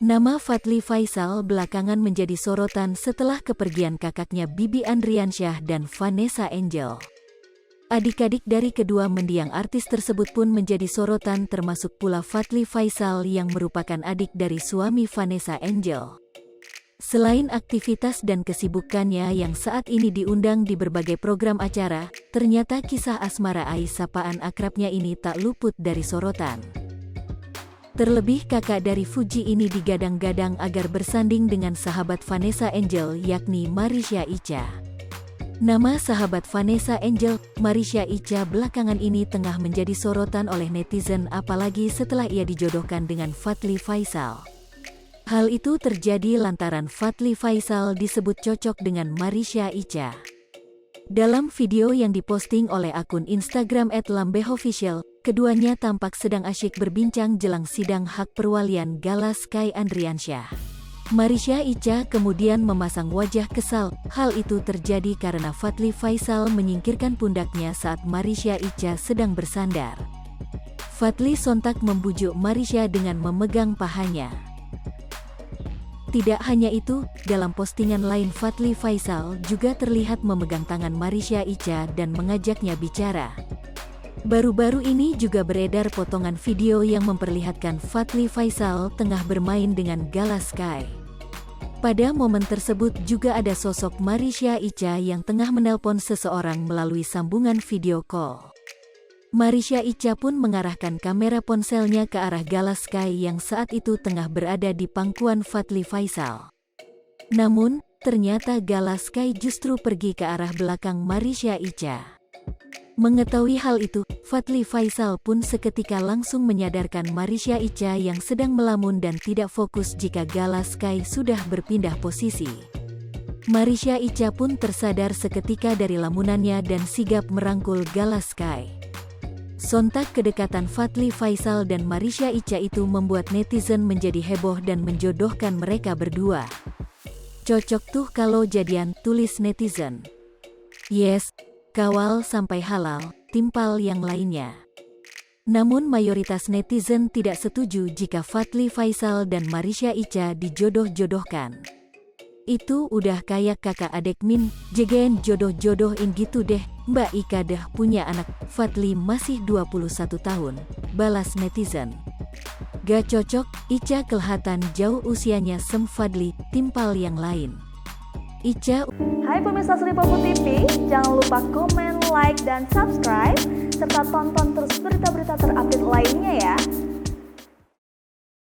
Nama Fadly Faisal belakangan menjadi sorotan setelah kepergian kakaknya Bibi Andriansyah dan Vanessa Angel. Adik-adik dari kedua mendiang artis tersebut pun menjadi sorotan, termasuk pula Fadly Faisal yang merupakan adik dari suami Vanessa Angel. Selain aktivitas dan kesibukannya yang saat ini diundang di berbagai program acara, ternyata kisah asmara sapaan akrabnya ini tak luput dari sorotan. Terlebih kakak dari Fuji ini digadang-gadang agar bersanding dengan sahabat Vanessa Angel, yakni Marisha Icha. Nama sahabat Vanessa Angel, Marisha Icha, belakangan ini tengah menjadi sorotan oleh netizen, apalagi setelah ia dijodohkan dengan Fadly Faisal. Hal itu terjadi lantaran Fadly Faisal disebut cocok dengan Marisha Icha. Dalam video yang diposting oleh akun Instagram @lambeofficial, keduanya tampak sedang asyik berbincang jelang sidang hak perwalian Gala Sky Andriansyah. Marisha Icha kemudian memasang wajah kesal. Hal itu terjadi karena Fadly Faisal menyingkirkan pundaknya saat Marisha Icha sedang bersandar. Fadly sontak membujuk Marisha dengan memegang pahanya. Tidak hanya itu, dalam postingan lain Fadly Faisal juga terlihat memegang tangan Marisha Icha dan mengajaknya bicara. Baru-baru ini juga beredar potongan video yang memperlihatkan Fadly Faisal tengah bermain dengan Gala Sky. Pada momen tersebut juga ada sosok Marisha Icha yang tengah menelpon seseorang melalui sambungan video call. Marisha Icha pun mengarahkan kamera ponselnya ke arah Gala Sky yang saat itu tengah berada di pangkuan Fadly Faisal. Namun, ternyata Gala Sky justru pergi ke arah belakang Marisha Icha. Mengetahui hal itu, Fadly Faisal pun seketika langsung menyadarkan Marisha Icha yang sedang melamun dan tidak fokus jika Gala Sky sudah berpindah posisi. Marisha Icha pun tersadar seketika dari lamunannya dan sigap merangkul Gala Sky. Sontak kedekatan Fadly Faisal dan Marisha Icha itu membuat netizen menjadi heboh dan menjodohkan mereka berdua. Cocok tuh kalau jadian, tulis netizen. Yes, kawal sampai halal, timpal yang lainnya. Namun mayoritas netizen tidak setuju jika Fadly Faisal dan Marisha Icha dijodoh-jodohkan. Itu udah kayak kakak adik min, jegen jodoh-jodohin gitu deh. Mbak Ika dah punya anak, Fadly masih 21 tahun, balas netizen. Gak cocok, Icha kelihatan jauh usianya sem Fadly, timpal yang lain. Icha. Hai pemirsa Sri Popo TV, jangan lupa komen, like, dan subscribe, serta tonton terus berita-berita terupdate lainnya ya.